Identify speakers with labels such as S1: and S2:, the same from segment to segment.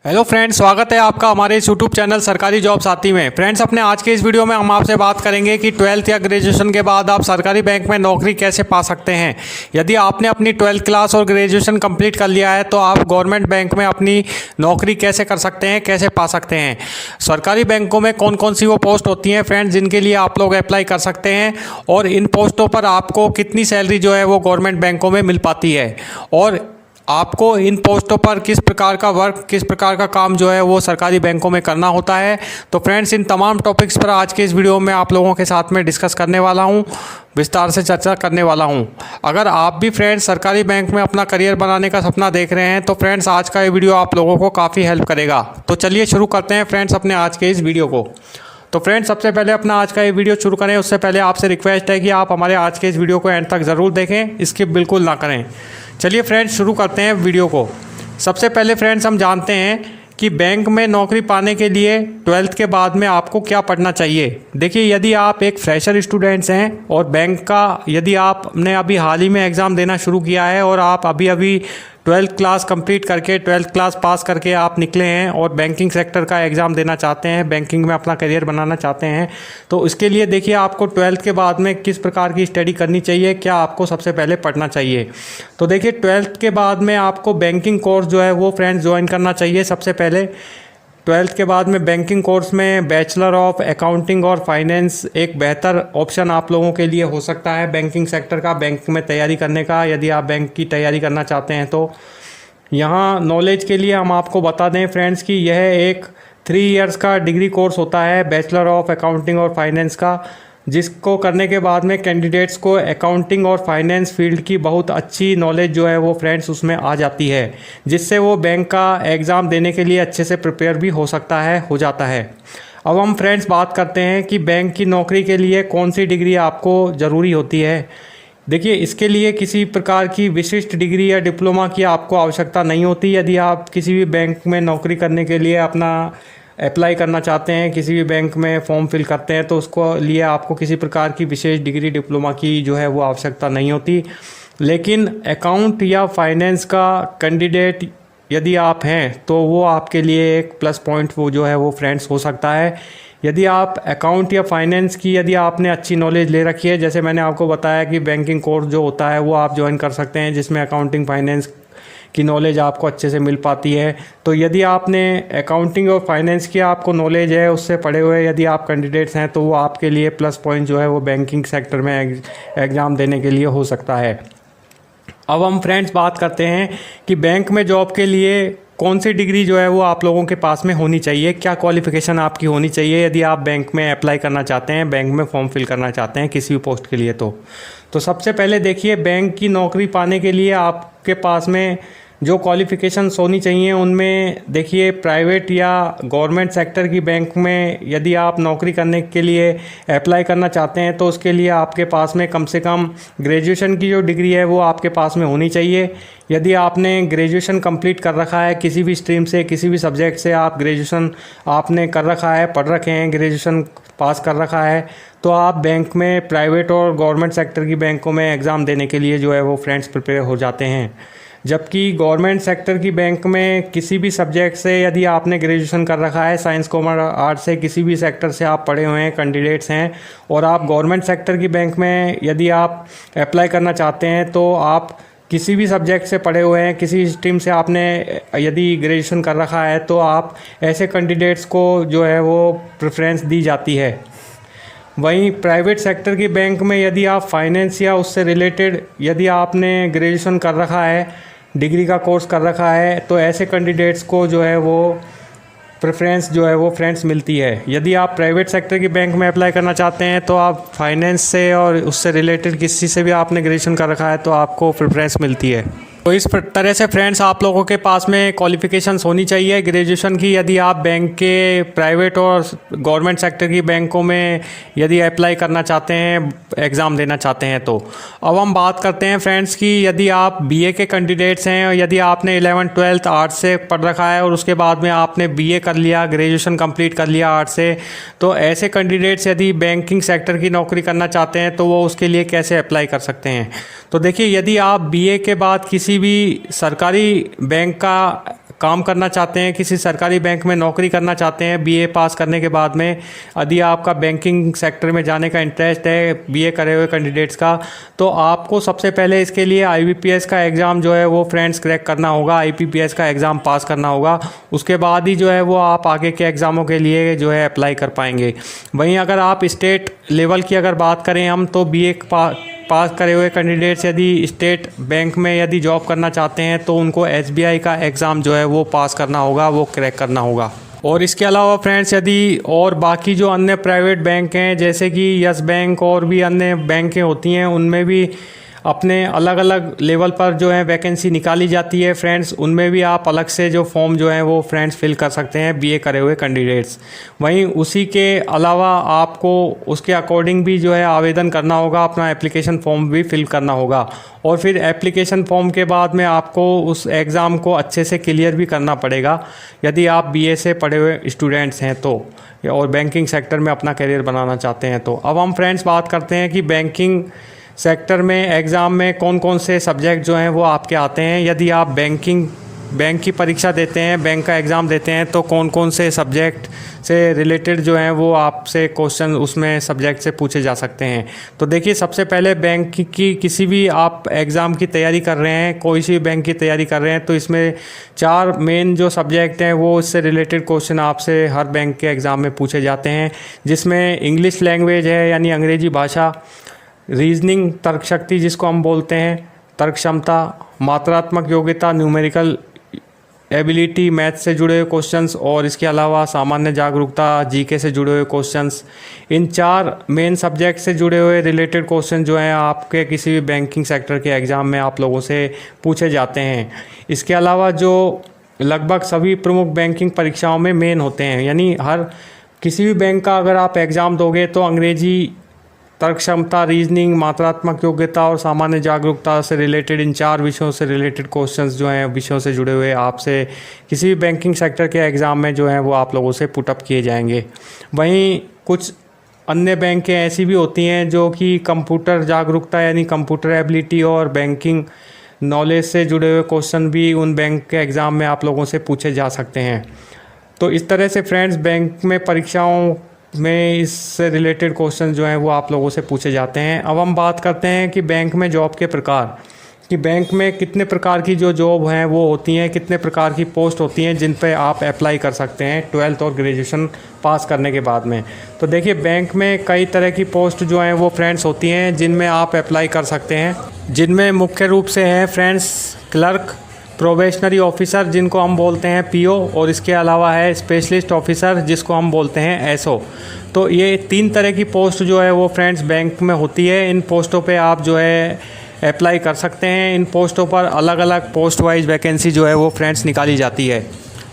S1: Hello friends, स्वागत है आपका हमारे इस यूट्यूब चैनल सरकारी जॉब साथी में। फ्रेंड्स, अपने आज के इस वीडियो में हम आपसे बात करेंगे कि 12th या ग्रेजुएशन के बाद आप सरकारी बैंक में नौकरी कैसे पा सकते हैं। यदि आपने अपनी 12th क्लास और ग्रेजुएशन कंप्लीट कर लिया है तो आप गवर्नमेंट बैंक में अपनी नौकरी कैसे कर सकते हैं, कैसे पा सकते हैं। सरकारी बैंकों में कौन कौन सी वो पोस्ट होती हैं फ्रेंड्स जिनके लिए आप लोग अप्लाई कर सकते हैं, और इन पोस्टों पर आपको कितनी सैलरी जो है वो गवर्नमेंट बैंकों में मिल पाती है, और आपको इन पोस्टों पर किस प्रकार का वर्क, किस प्रकार का काम जो है वो सरकारी बैंकों में करना होता है। तो फ्रेंड्स, इन तमाम टॉपिक्स पर आज के इस वीडियो में आप लोगों के साथ में डिस्कस करने वाला हूं, विस्तार से चर्चा करने वाला हूं। अगर आप भी फ्रेंड्स सरकारी बैंक में अपना करियर बनाने का सपना देख रहे हैं तो फ्रेंड्स आज का ये वीडियो आप लोगों को काफ़ी हेल्प करेगा। तो चलिए शुरू करते हैं फ्रेंड्स अपने आज के इस वीडियो को। तो फ्रेंड्स, सबसे पहले अपना आज का ये वीडियो शुरू करें उससे पहले आपसे रिक्वेस्ट है कि आप हमारे आज के इस वीडियो को एंड तक ज़रूर देखें, स्किप बिल्कुल ना करें। चलिए फ्रेंड्स, शुरू करते हैं वीडियो को। सबसे पहले फ्रेंड्स, हम जानते हैं कि बैंक में नौकरी पाने के लिए 12th के बाद में आपको क्या पढ़ना चाहिए। देखिए, यदि आप एक फ्रेशर स्टूडेंट्स हैं और बैंक का यदि आपने अभी हाल ही में एग्ज़ाम देना शुरू किया है और आप अभी 12th क्लास कंप्लीट करके 12th क्लास पास करके आप निकले हैं और बैंकिंग सेक्टर का एग्ज़ाम देना चाहते हैं, बैंकिंग में अपना करियर बनाना चाहते हैं, तो इसके लिए देखिए आपको 12th के बाद में किस प्रकार की स्टडी करनी चाहिए, क्या आपको सबसे पहले पढ़ना चाहिए। तो देखिए, 12th के बाद में आपको बैंकिंग कोर्स जो है वो फ्रेंड्स ज्वाइन करना चाहिए। सबसे पहले 12th के बाद में बैंकिंग कोर्स में बैचलर ऑफ अकाउंटिंग और फाइनेंस एक बेहतर ऑप्शन आप लोगों के लिए हो सकता है बैंकिंग सेक्टर का, बैंक में तैयारी करने का। यदि आप बैंक की तैयारी करना चाहते हैं तो यहाँ नॉलेज के लिए हम आपको बता दें फ्रेंड्स कि यह एक 3 इयर्स का डिग्री कोर्स होता है बैचलर ऑफ अकाउंटिंग और फाइनेंस का, जिसको करने के बाद में कैंडिडेट्स को अकाउंटिंग और फाइनेंस फील्ड की बहुत अच्छी नॉलेज जो है वो फ्रेंड्स उसमें आ जाती है, जिससे वो बैंक का एग्ज़ाम देने के लिए अच्छे से प्रिपेयर भी हो जाता है। अब हम फ्रेंड्स बात करते हैं कि बैंक की नौकरी के लिए कौन सी डिग्री आपको ज़रूरी होती है। देखिए, इसके लिए किसी प्रकार की विशिष्ट डिग्री या डिप्लोमा की आपको आवश्यकता नहीं होती। यदि आप किसी भी बैंक में नौकरी करने के लिए अपना अप्लाई करना चाहते हैं, किसी भी बैंक में फॉर्म फिल करते हैं, तो उसको लिए आपको किसी प्रकार की विशेष डिग्री डिप्लोमा की जो है वो आवश्यकता नहीं होती। लेकिन अकाउंट या फाइनेंस का कैंडिडेट यदि आप हैं तो वो आपके लिए एक प्लस पॉइंट वो जो है वो फ्रेंड्स हो सकता है। यदि आप अकाउंट या फाइनेंस की यदि आपने अच्छी नॉलेज ले रखी है, जैसे मैंने आपको बताया कि बैंकिंग कोर्स जो होता है वो आप ज्वाइन कर सकते हैं, जिसमें अकाउंटिंग फाइनेंस की नॉलेज आपको अच्छे से मिल पाती है। तो यदि आपने अकाउंटिंग और फाइनेंस की आपको नॉलेज है, उससे पढ़े हुए यदि आप कैंडिडेट्स हैं, तो वो आपके लिए प्लस पॉइंट जो है वो बैंकिंग सेक्टर में एग्ज़ाम देने के लिए हो सकता है। अब हम फ्रेंड्स बात करते हैं कि बैंक में जॉब के लिए कौन सी डिग्री जो है वो आप लोगों के पास में होनी चाहिए, क्या क्वालिफ़िकेशन आपकी होनी चाहिए यदि आप बैंक में अप्लाई करना चाहते हैं, बैंक में फॉर्म फिल करना चाहते हैं किसी भी पोस्ट के लिए। तो सबसे पहले देखिए, बैंक की नौकरी पाने के लिए आपके पास में जो क्वालिफ़िकेशंस होनी चाहिए उनमें देखिए, प्राइवेट या गवर्नमेंट सेक्टर की बैंक में यदि आप नौकरी करने के लिए अप्लाई करना चाहते हैं तो उसके लिए आपके पास में कम से कम ग्रेजुएशन की जो डिग्री है वो आपके पास में होनी चाहिए। यदि आपने ग्रेजुएशन कंप्लीट कर रखा है किसी भी स्ट्रीम से, किसी भी सब्जेक्ट से आप ग्रेजुएशन आपने कर रखा है, पढ़ रखे हैं, ग्रेजुएशन पास कर रखा है, तो आप बैंक में प्राइवेट और गवर्नमेंट सेक्टर की बैंकों में एग्ज़ाम देने के लिए जो है वो फ्रेंड्स प्रिपेयर हो जाते हैं। जबकि गवर्नमेंट सेक्टर की बैंक में किसी भी सब्जेक्ट से यदि आपने ग्रेजुएशन कर रखा है, साइंस कॉमर्स आर्ट से किसी भी सेक्टर से आप पढ़े हुए हैं, कैंडिडेट्स हैं, और आप गवर्नमेंट सेक्टर की बैंक में यदि आप अप्लाई करना चाहते हैं तो आप किसी भी सब्जेक्ट से पढ़े हुए हैं, किसी स्ट्रीम से आपने यदि ग्रेजुएशन कर रखा है, तो आप ऐसे कैंडिडेट्स को जो है वो प्रेफरेंस दी जाती है। वहीं प्राइवेट सेक्टर की बैंक में यदि आप फाइनेंस या उससे रिलेटेड यदि आपने ग्रेजुएशन कर रखा है, डिग्री का कोर्स कर रखा है, तो ऐसे कैंडिडेट्स को जो है वो प्रेफरेंस जो है वो फ्रेंड्स मिलती है। यदि आप प्राइवेट सेक्टर की बैंक में अप्लाई करना चाहते हैं तो आप फाइनेंस से और उससे रिलेटेड किसी से भी आपने ग्रेजुएशन कर रखा है तो आपको प्रेफरेंस मिलती है। तो इस तरह से फ्रेंड्स आप लोगों के पास में क्वालिफ़िकेशंस होनी चाहिए ग्रेजुएशन की, यदि आप बैंक के प्राइवेट और गवर्नमेंट सेक्टर की बैंकों में यदि अप्लाई करना चाहते हैं, एग्ज़ाम देना चाहते हैं। तो अब हम बात करते हैं फ्रेंड्स कि यदि आप बीए के कैंडिडेट्स हैं और यदि आपने 11th 12th आर्ट्स से पढ़ रखा है और उसके बाद में आपने बीए कर लिया, ग्रेजुएशन कंप्लीट कर लिया आर्ट्स से, तो ऐसे कैंडिडेट्स यदि बैंकिंग सेक्टर की नौकरी करना चाहते हैं तो वो उसके लिए कैसे अप्लाई कर सकते हैं। तो देखिए, यदि आप बीए के बाद किसी भी सरकारी बैंक का काम करना चाहते हैं, किसी सरकारी बैंक में नौकरी करना चाहते हैं बीए पास करने के बाद में, यदि आपका बैंकिंग सेक्टर में जाने का इंटरेस्ट है बीए करे हुए कैंडिडेट्स का, तो आपको सबसे पहले इसके लिए आईबीपीएस का एग्ज़ाम जो है वो फ्रेंड्स क्रैक करना होगा, आईबीपीएस का एग्ज़ाम पास करना होगा। उसके बाद ही जो है वो आप आगे के एग्ज़ामों के लिए जो है अप्लाई कर पाएंगे। वहीं अगर आप स्टेट लेवल की अगर बात करें हम, तो बीए पास करे हुए कैंडिडेट्स यदि स्टेट बैंक में यदि जॉब करना चाहते हैं तो उनको एसबीआई का एग्ज़ाम जो है वो पास करना होगा, वो क्रैक करना होगा। और इसके अलावा फ्रेंड्स यदि और बाकी जो अन्य प्राइवेट बैंक हैं जैसे कि यस बैंक और भी अन्य बैंकें होती हैं, उनमें भी अपने अलग अलग लेवल पर जो है वैकेंसी निकाली जाती है फ्रेंड्स, उनमें भी आप अलग से जो फॉर्म जो है वो फ्रेंड्स फिल कर सकते हैं बीए करे हुए कैंडिडेट्स। वहीं उसी के अलावा आपको उसके अकॉर्डिंग भी जो है आवेदन करना होगा, अपना एप्लीकेशन फॉर्म भी फिल करना होगा। और फिर एप्लीकेशन फॉर्म के बाद में आपको उस एग्ज़ाम को अच्छे से क्लियर भी करना पड़ेगा यदि आप बीए से पढ़े हुए स्टूडेंट्स हैं तो, और बैंकिंग सेक्टर में अपना करियर बनाना चाहते हैं तो। अब हम फ्रेंड्स बात करते हैं कि बैंकिंग सेक्टर में एग्ज़ाम में कौन कौन से सब्जेक्ट जो हैं वो आपके आते हैं। यदि आप बैंक की परीक्षा देते हैं, बैंक का एग्ज़ाम देते हैं, तो कौन कौन से सब्जेक्ट से रिलेटेड जो हैं वो आपसे क्वेश्चन उसमें सब्जेक्ट से पूछे जा सकते हैं। तो देखिए, सबसे पहले बैंक की किसी भी आप एग्ज़ाम की तैयारी कर रहे हैं, कोई सी बैंक की तैयारी कर रहे हैं, तो इसमें 4 मेन जो सब्जेक्ट हैं वो इससे रिलेटेड क्वेश्चन आपसे हर बैंक के एग्ज़ाम में पूछे जाते हैं, जिसमें इंग्लिश लैंग्वेज है यानी अंग्रेज़ी भाषा, रीजनिंग तर्क शक्ति जिसको हम बोलते हैं, तर्क क्षमता, मात्रात्मक योग्यता न्यूमेरिकल एबिलिटी मैथ से जुड़े हुए क्वेश्चंस, और इसके अलावा सामान्य जागरूकता जीके से जुड़े हुए क्वेश्चंस। इन 4 मेन सब्जेक्ट से जुड़े हुए रिलेटेड क्वेश्चन जो हैं आपके किसी भी बैंकिंग सेक्टर के एग्ज़ाम में आप लोगों से पूछे जाते हैं। इसके अलावा जो लगभग सभी प्रमुख बैंकिंग परीक्षाओं में मेन होते हैं, यानी हर किसी भी बैंक का अगर आप एग्ज़ाम दोगे तो अंग्रेजी, तर्क क्षमता, रीजनिंग, मात्रात्मक योग्यता और सामान्य जागरूकता से रिलेटेड इन 4 विषयों से रिलेटेड क्वेश्चंस जो हैं विषयों से जुड़े हुए आपसे किसी भी बैंकिंग सेक्टर के एग्ज़ाम में जो हैं वो आप लोगों से पुटअप किए जाएंगे। वहीं कुछ अन्य बैंकें ऐसी भी होती हैं जो कि कंप्यूटर जागरूकता यानी कंप्यूटर एबिलिटी और बैंकिंग नॉलेज से जुड़े हुए क्वेश्चन भी उन बैंक के एग्ज़ाम में आप लोगों से पूछे जा सकते हैं। तो इस तरह से फ्रेंड्स बैंक में परीक्षाओं में इससे रिलेटेड क्वेश्चन जो हैं वो आप लोगों से पूछे जाते हैं। अब हम बात करते हैं कि बैंक में जॉब के प्रकार, कि बैंक में कितने प्रकार की जो जॉब हैं वो होती हैं, कितने प्रकार की पोस्ट होती हैं जिन पे आप अप्लाई कर सकते हैं 12th और ग्रेजुएशन पास करने के बाद में। तो देखिए, बैंक में कई तरह की पोस्ट जो हैं वो फ्रेंड्स होती हैं जिनमें आप अप्लाई कर सकते हैं, जिनमें मुख्य रूप से हैं फ्रेंड्स क्लर्क, प्रोबेशनरी ऑफिसर जिनको हम बोलते हैं पीओ, और इसके अलावा है स्पेशलिस्ट ऑफिसर जिसको हम बोलते हैं एसओ। तो ये 3 तरह की पोस्ट जो है वो फ्रेंड्स बैंक में होती है। इन पोस्टों पे आप जो है अप्लाई कर सकते हैं। इन पोस्टों पर अलग अलग पोस्ट वाइज वैकेंसी जो है वो फ्रेंड्स निकाली जाती है।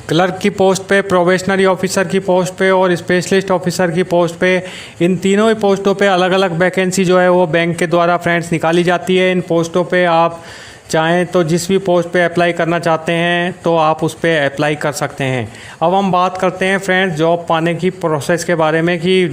S1: क्लर्क की पोस्ट पे, प्रोबेशनरी ऑफिसर की पोस्ट पे और स्पेशलिस्ट ऑफिसर की पोस्ट पे, इन तीनों ही पोस्टों पे अलग अलग वैकेंसी जो है वो बैंक के द्वारा फ्रेंड्स निकाली जाती है। इन पोस्टों पे आप चाहें तो जिस भी पोस्ट पे अप्लाई करना चाहते हैं तो आप उस पर अप्लाई कर सकते हैं। अब हम बात करते हैं फ्रेंड्स जॉब पाने की प्रोसेस के बारे में, कि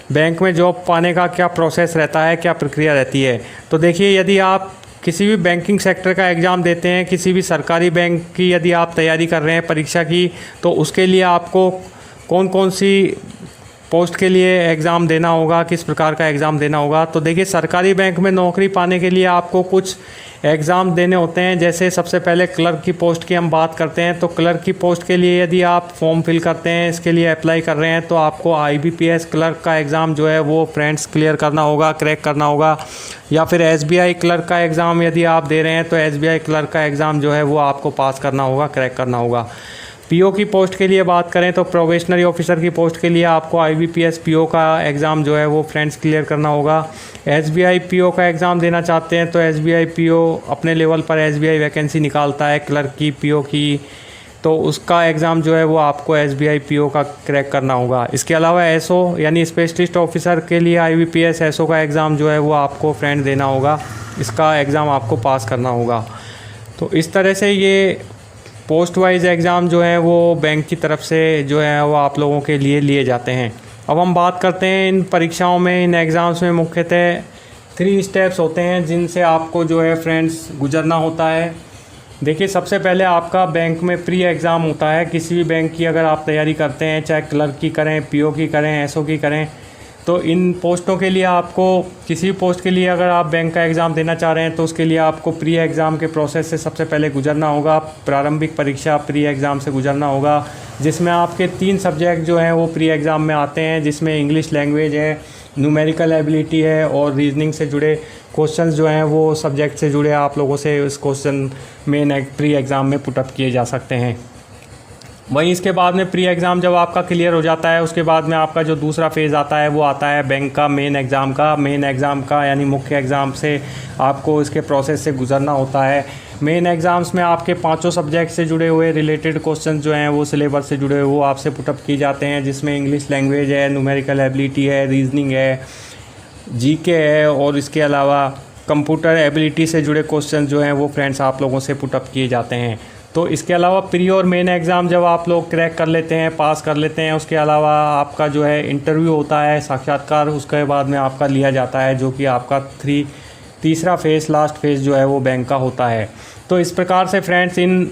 S1: बैंक में जॉब पाने का क्या प्रोसेस रहता है, क्या प्रक्रिया रहती है। तो देखिए, यदि आप किसी भी बैंकिंग सेक्टर का एग्ज़ाम देते हैं, किसी भी सरकारी बैंक की यदि आप तैयारी कर रहे हैं परीक्षा की, तो उसके लिए आपको कौन कौन सी पोस्ट के लिए एग्ज़ाम देना होगा, किस प्रकार का एग्ज़ाम देना होगा। तो देखिए, सरकारी बैंक में नौकरी पाने के लिए आपको कुछ एग्ज़ाम देने होते हैं। जैसे सबसे पहले क्लर्क की पोस्ट की हम बात करते हैं, तो क्लर्क की पोस्ट के लिए यदि आप फॉर्म फिल करते हैं, इसके लिए अप्लाई कर रहे हैं, तो आपको आईबीपीएस क्लर्क का एग्ज़ाम जो है वो फ्रेंड्स क्लियर करना होगा, क्रैक करना होगा। या फिर एसबीआई क्लर्क का एग्ज़ाम यदि आप दे रहे हैं तो एसबीआई क्लर्क का एग्ज़ाम जो है वो आपको पास करना होगा, क्रैक करना होगा। पीओ की पोस्ट के लिए बात करें तो प्रोबेशनरी ऑफिसर की पोस्ट के लिए आपको आईबीपीएस पीओ का एग्ज़ाम जो है वो फ्रेंड्स क्लियर करना होगा। एसबीआई पीओ का एग्ज़ाम देना चाहते हैं तो एसबीआई पीओ अपने लेवल पर एसबीआई वैकेंसी निकालता है क्लर्क की, पीओ की, तो उसका एग्ज़ाम जो है वो आपको एसबीआई पीओ का क्रैक करना होगा। इसके अलावा एसओ यानी स्पेशलिस्ट ऑफिसर के लिए आईबीपीएस एसओ का एग्ज़ाम जो है वो आपको फ्रेंड देना होगा, इसका एग्ज़ाम आपको पास करना होगा। तो इस तरह से ये पोस्ट वाइज एग्ज़ाम जो है वो बैंक की तरफ से जो है वो आप लोगों के लिए जाते हैं। अब हम बात करते हैं इन परीक्षाओं में, इन एग्ज़ाम्स में मुख्यतः 3 स्टेप्स होते हैं जिनसे आपको जो है फ्रेंड्स गुजरना होता है। देखिए, सबसे पहले आपका बैंक में प्री एग्ज़ाम होता है। किसी भी बैंक की अगर आप तैयारी करते हैं, चाहे क्लर्क की करें, पीओ की करें, एसओ की करें, तो इन पोस्टों के लिए आपको, किसी भी पोस्ट के लिए अगर आप बैंक का एग्ज़ाम देना चाह रहे हैं तो उसके लिए आपको प्री एग्ज़ाम के प्रोसेस से सबसे पहले गुजरना होगा। प्रारंभिक परीक्षा प्री एग्ज़ाम से गुजरना होगा, जिसमें आपके 3 सब्जेक्ट जो हैं वो प्री एग्ज़ाम में आते हैं, जिसमें इंग्लिश लैंग्वेज है, न्यूमेरिकल एबिलिटी है और रीजनिंग से जुड़े क्वेश्चंस जो हैं वो सब्जेक्ट से जुड़े आप लोगों से इस क्वेश्चन मेन प्री एग्ज़ाम में पुटअप किए जा सकते हैं। वहीं इसके बाद में प्री एग्ज़ाम जब आपका क्लियर हो जाता है, उसके बाद में आपका जो दूसरा फेज़ आता है वो आता है बैंक का मेन एग्ज़ाम का यानी मुख्य एग्ज़ाम से आपको इसके प्रोसेस से गुजरना होता है। मेन एग्ज़ाम्स में आपके 5 सब्जेक्ट से जुड़े हुए रिलेटेड क्वेश्चन जो हैं वो सिलेबस से जुड़े हुए वो आपसे पुटअप किए जाते हैं, जिसमें इंग्लिश लैंग्वेज है, न्यूमेरिकल एबिलिटी है, रीजनिंग है, जीके है और इसके अलावा कंप्यूटर एबिलिटी से जुड़े क्वेश्चन जो हैं वो फ्रेंड्स आप लोगों से पुटअप किए जाते हैं। तो इसके अलावा प्री और मेन एग्ज़ाम जब आप लोग क्रैक कर लेते हैं, पास कर लेते हैं, उसके अलावा आपका जो है इंटरव्यू होता है, साक्षात्कार, उसके बाद में आपका लिया जाता है, जो कि आपका तीसरा फेज़, लास्ट फेज़ जो है वो बैंक का होता है। तो इस प्रकार से फ्रेंड्स इन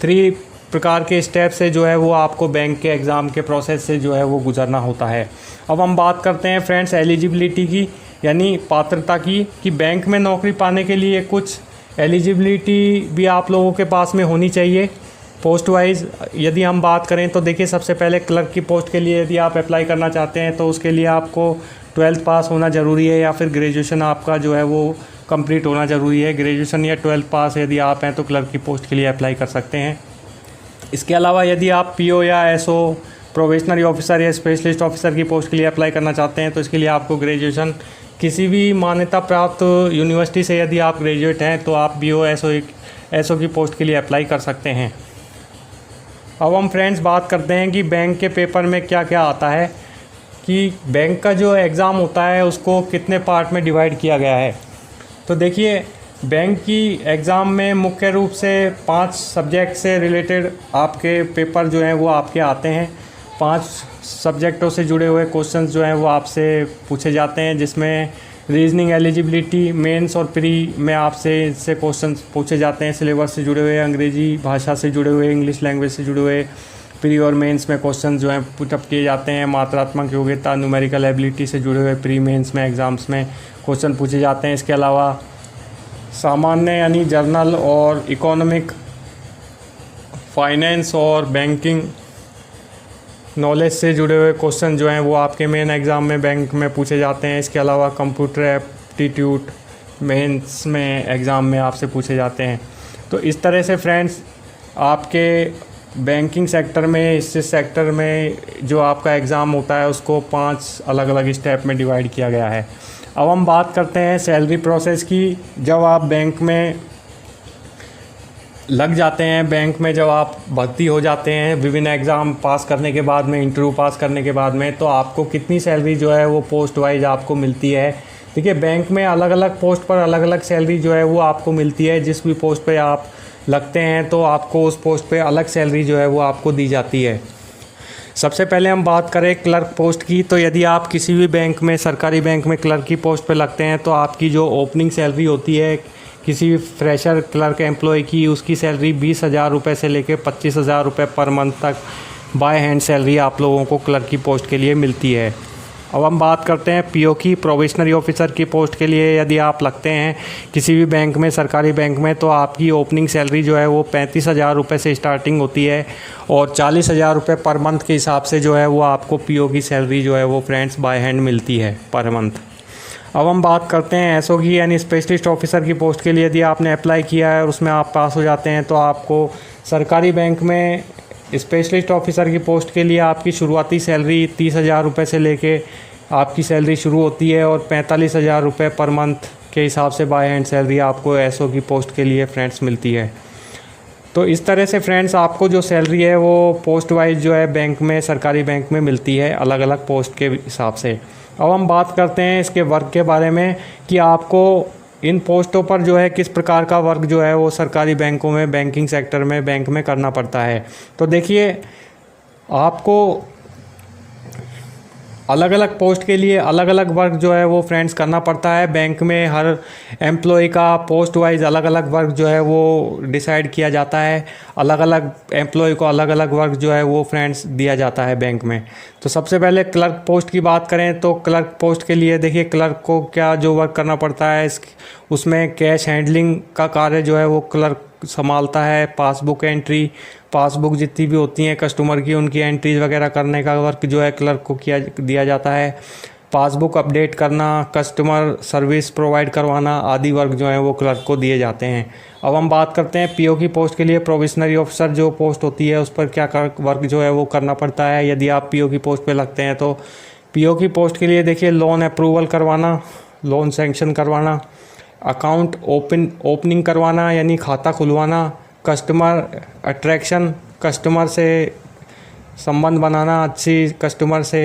S1: 3 प्रकार के स्टेप से जो है वो आपको बैंक के एग्ज़ाम के प्रोसेस से जो है वो गुजरना होता है। अब हम बात करते हैं फ्रेंड्स एलिजिबिलिटी की, यानी पात्रता की, कि बैंक में नौकरी पाने के लिए कुछ एलिजिबिलिटी भी आप लोगों के पास में होनी चाहिए पोस्ट वाइज। यदि हम बात करें तो देखिए, सबसे पहले क्लर्क की पोस्ट के लिए यदि आप अप्लाई करना चाहते हैं तो उसके लिए आपको 12th पास होना ज़रूरी है, या फिर ग्रेजुएशन आपका जो है वो कंप्लीट होना ज़रूरी है। ग्रेजुएशन या 12th पास यदि आप हैं तो क्लर्क की पोस्ट के लिए अप्लाई कर सकते हैं। इसके अलावा यदि आप पीओ या एसओ, प्रोबेशनरी ऑफिसर या स्पेशलिस्ट ऑफिसर की पोस्ट के लिए अप्लाई करना चाहते हैं तो इसके लिए आपको ग्रेजुएशन किसी भी मान्यता प्राप्त यूनिवर्सिटी से यदि आप ग्रेजुएट हैं तो आप बीओ एसओ की पोस्ट के लिए अप्लाई कर सकते हैं। अब हम फ्रेंड्स बात करते हैं कि बैंक के पेपर में क्या क्या आता है, कि बैंक का जो एग्ज़ाम होता है उसको कितने पार्ट में डिवाइड किया गया है। तो देखिए, बैंक की एग्ज़ाम में मुख्य रूप से 5 सब्जेक्ट से रिलेटेड आपके पेपर जो हैं वो आपके आते हैं। 5 सब्जेक्टों से जुड़े हुए क्वेश्चंस जो हैं वो आपसे पूछे जाते हैं, जिसमें रीजनिंग एलिजिबिलिटी, मेंस और प्री में आपसे इससे क्वेश्चंस पूछे जाते हैं, सिलेबस से जुड़े हुए, अंग्रेजी भाषा से जुड़े हुए, इंग्लिश लैंग्वेज से जुड़े हुए। प्री और मेंस में क्वेश्चन जो हैं पुटअप किए जाते हैं। मात्रात्मक योग्यता, न्यूमेरिकल एबिलिटी से जुड़े हुए प्री मेंस में एग्ज़ाम्स में क्वेश्चन पूछे जाते हैं। इसके अलावा सामान्य यानी जर्नल और इकोनॉमिक, फाइनेंस और बैंकिंग नॉलेज से जुड़े हुए क्वेश्चन जो हैं वो आपके मेन एग्ज़ाम में बैंक में पूछे जाते हैं। इसके अलावा कंप्यूटर एप्टीट्यूड मेंस में एग्ज़ाम में आपसे पूछे जाते हैं। तो इस तरह से फ्रेंड्स आपके बैंकिंग सेक्टर में, इस सेक्टर में जो आपका एग्ज़ाम होता है उसको 5 अलग अलग स्टेप में डिवाइड किया गया है। अब हम बात करते हैं सैलरी प्रोसेस की। जब आप बैंक में लग जाते हैं, बैंक में जब आप भर्ती हो जाते हैं, विभिन्न एग्ज़ाम पास करने के बाद में, इंटरव्यू पास करने के बाद में, तो आपको कितनी सैलरी जो है वो पोस्ट वाइज आपको मिलती है। देखिए, बैंक में अलग अलग पोस्ट पर अलग अलग सैलरी जो है वो आपको मिलती है। जिस भी पोस्ट पे आप लगते हैं तो आपको उस पोस्ट पे अलग सैलरी जो है वो आपको दी जाती है। सबसे पहले हम बात करें क्लर्क पोस्ट की, तो यदि आप किसी भी बैंक में, सरकारी बैंक में क्लर्क की पोस्ट पे लगते हैं तो आपकी जो ओपनिंग सैलरी होती है किसी भी फ्रेशर क्लर्क एम्प्लॉय की, उसकी सैलरी 20,000 रुपये से लेकर 25,000 रुपये पर मंथ तक बाय हैंड सैलरी आप लोगों को क्लर्क की पोस्ट के लिए मिलती है। अब हम बात करते हैं पीओ की, प्रोबेशनरी ऑफिसर की पोस्ट के लिए यदि आप लगते हैं किसी भी बैंक में, सरकारी बैंक में, तो आपकी ओपनिंग सैलरी जो है वो 35,000 रुपये से स्टार्टिंग होती है और 40,000 रुपये पर मंथ के हिसाब से जो है वो आपको पीओ की सैलरी जो है वो फ्रेंड्स बाय हैंड मिलती है पर मंथ। अब हम बात करते हैं एसओ की, यानी स्पेशलिस्ट ऑफिसर की पोस्ट के लिए। यदि आपने अप्लाई किया है और उसमें आप पास हो जाते हैं तो आपको सरकारी बैंक में स्पेशलिस्ट ऑफिसर की पोस्ट के लिए आपकी शुरुआती सैलरी 30,000 रुपये से लेके आपकी सैलरी शुरू होती है और 45,000 रुपये पर मंथ के हिसाब से बाय हैंड सैलरी आपको एसओ की पोस्ट के लिए फ्रेंड्स मिलती है। तो इस तरह से फ्रेंड्स आपको जो सैलरी है वो पोस्ट वाइज जो है बैंक में, सरकारी बैंक में मिलती है अलग अलग पोस्ट के हिसाब से। अब हम बात करते हैं इसके वर्क के बारे में, कि आपको इन पोस्टों पर जो है किस प्रकार का वर्क जो है वो सरकारी बैंकों में, बैंकिंग सेक्टर में, बैंक में करना पड़ता है। तो देखिए, आपको अलग अलग पोस्ट के लिए अलग अलग वर्क जो है वो फ्रेंड्स करना पड़ता है। बैंक में हर एम्प्लॉय का पोस्ट वाइज अलग अलग वर्क जो है वो डिसाइड किया जाता है। अलग अलग एम्प्लॉय को अलग अलग वर्क जो है वो फ्रेंड्स दिया जाता है बैंक में। तो सबसे पहले क्लर्क पोस्ट की बात करें तो क्लर्क पोस्ट के लिए देखिए क्लर्क को क्या जो वर्क करना पड़ता है, उसमें कैश हैंडलिंग का कार्य जो है वो क्लर्क संभालता है। पासबुक एंट्री, पासबुक जितनी भी होती हैं कस्टमर की, उनकी एंट्रीज वगैरह करने का वर्क जो है क्लर्क को दिया जाता है। पासबुक अपडेट करना, कस्टमर सर्विस प्रोवाइड करवाना आदि वर्क जो है वो क्लर्क को दिए जाते हैं। अब हम बात करते हैं पीओ की पोस्ट के लिए। प्रोविशनरी ऑफिसर जो पोस्ट होती है उस पर क्या वर्क जो है वो करना पड़ता है यदि आप पीओ की पोस्ट पे लगते हैं। तो पीओ की पोस्ट के लिए देखिए लोन अप्रूवल करवाना, लोन सैंक्शन करवाना, अकाउंट ओपनिंग करवाना यानी खाता खुलवाना, कस्टमर अट्रैक्शन, कस्टमर से संबंध बनाना, अच्छी कस्टमर से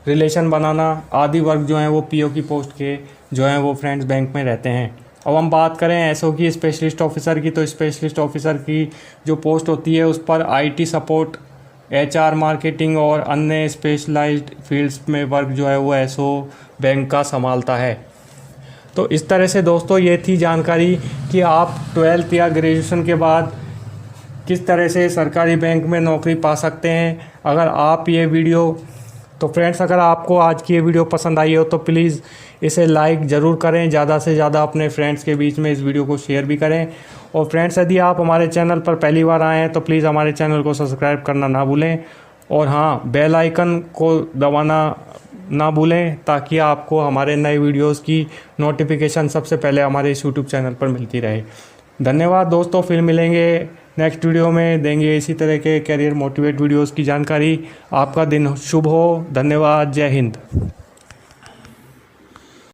S1: रिलेशन बनाना आदि वर्क जो हैं वो पीओ की पोस्ट के जो हैं वो फ्रेंड्स बैंक में रहते हैं। अब हम बात करें एसओ की, स्पेशलिस्ट ऑफिसर की, तो स्पेशलिस्ट ऑफिसर की जो पोस्ट होती है उस पर आईटी सपोर्ट, एचआर, मार्केटिंग और अन्य स्पेशलाइज्ड फील्ड्स में वर्क जो है वो एसओ बैंक का संभालता है। तो इस तरह से दोस्तों ये थी जानकारी कि आप 12th या ग्रेजुएशन के बाद किस तरह से सरकारी बैंक में नौकरी पा सकते हैं। अगर आप ये वीडियो तो फ्रेंड्स अगर आपको आज की ये वीडियो पसंद आई हो तो प्लीज़ इसे लाइक ज़रूर करें, ज़्यादा से ज़्यादा अपने फ्रेंड्स के बीच में इस वीडियो को शेयर भी करें। और फ्रेंड्स यदि आप हमारे चैनल पर पहली बार आए हैं तो प्लीज़ हमारे चैनल को सब्सक्राइब करना ना भूलें और हाँ, बेल आइकन को दबाना ना भूलें ताकि आपको हमारे नए वीडियोस की नोटिफिकेशन सबसे पहले हमारे इस यूट्यूब चैनल पर मिलती रहे। धन्यवाद दोस्तों, फिर मिलेंगे नेक्स्ट वीडियो में, देंगे इसी तरह के करियर मोटिवेट वीडियोस की जानकारी। आपका दिन शुभ हो। धन्यवाद। जय हिंद।